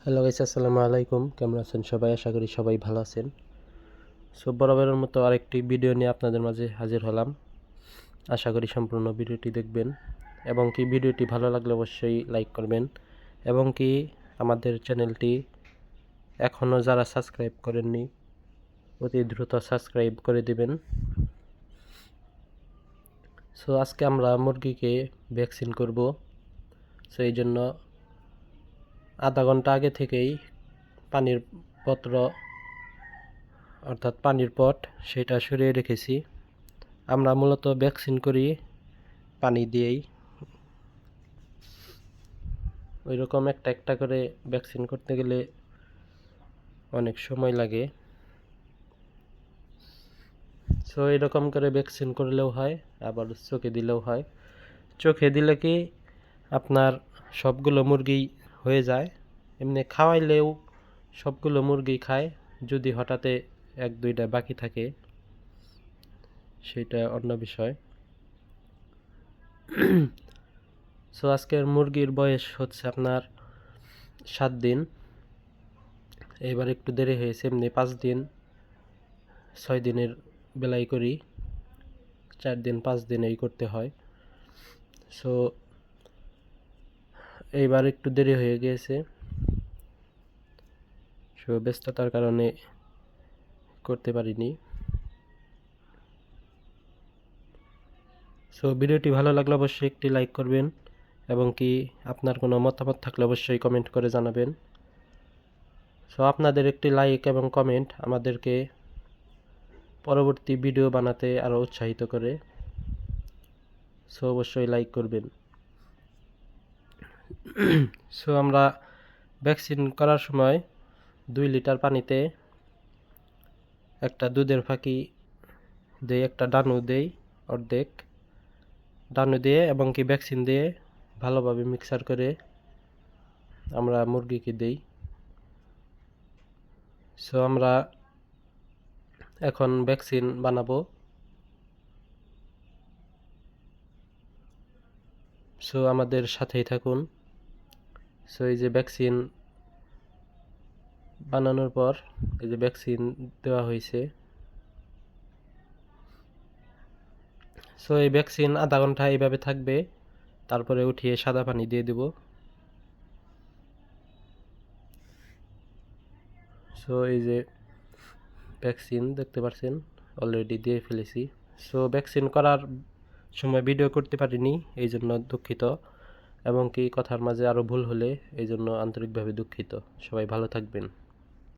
Hello guys, আসসালামু আলাইকুম। কেমন আছেন সবাই? আশা করি সবাই ভালো আছেন। সো বরাবরের মতো আরেকটি ভিডিও নিয়ে আপনাদের মাঝে হাজির হলাম। আশা করি সম্পূর্ণ ভিডিওটি দেখবেন এবং কি ভিডিওটি ভালো লাগলে অবশ্যই লাইক করবেন এবং কি আমাদের চ্যানেলটি এখনও যারা সাবস্ক্রাইব করেননি অতি দ্রুত সাবস্ক্রাইব করে দিবেন। সো আজকে আমরা মুরগিকে ভ্যাকসিন করব। সো এই জন্য আধা ঘন্টা আগে থেকেই পানির পত্র অর্থাৎ পানির পট সেটা সরিয়ে রেখেছি। আমরা মূলত ভ্যাকসিন করি পানি দিয়েই। ওই রকম একটা একটা করে ভ্যাকসিন করতে গেলে অনেক সময় লাগে। সো এরকম করে ভ্যাকসিন করলেও হয়, আবার চোখে দিলেও হয়। চোখে দিলে কি আপনার সবগুলো মুরগি হয়ে যায়, এমনি খাওয়াইলেও সবগুলো মুরগি খায়। যদি হঠাৎ এক দুইটা বাকি থাকে সেটা অন্য বিষয়। সো আজকের মুরগির বয়স হচ্ছে আপনার 7 দিন। এবার একটু দেরি হয়েছে, এমনি 5 দিন 6 দিনের বেলায় করি, 4 দিন 5 দিন এই করতে হয়। সো এইবার একটু দেরি হয়ে গিয়েছে, সো ব্যস্ততার কারণে করতে পারিনি। সো ভিডিওটি ভালো লাগলে অবশ্যই একটি লাইক করবেন এবং কি আপনার কোনো মতামত থাকলে অবশ্যই কমেন্ট করে জানাবেন। সো আপনাদের একটি লাইক এবং কমেন্ট আমাদেরকে পরবর্তী ভিডিও বানাতে আরও উৎসাহিত করে। সো অবশ্যই লাইক করবেন। সো আমরা ভ্যাকসিন করার সময় 2 লিটার পানিতে একটা দুধের ফাঁকি দেই, একটা ডানু দেই, অর্ধেক ডানু দিয়ে এবং কি ভ্যাকসিন দিয়ে ভালোভাবে মিক্সার করে আমরা মুরগিকে দেই। সো আমরা এখন ভ্যাকসিন বানাবো। সো আমাদের সাথেই থাকুন। সো এই যে ভ্যাকসিন বানানোর পর এই যে ভ্যাকসিন দেওয়া হয়েছে। সো এই ভ্যাকসিন আধা ঘন্টা এইভাবে থাকবে, তারপরে উঠিয়ে সাদা পানি দিয়ে দেব। সো এই যে ভ্যাকসিন দেখতে পাচ্ছেন অলরেডি দিয়ে ফেলেছি। সো ভ্যাকসিন করার সময় ভিডিও করতে পারিনি, এই জন্য দুঃখিত এবং কি কথার মাঝে আরও ভুল হলে এই জন্য আন্তরিকভাবে দুঃখিত। সবাই ভালো থাকবেন।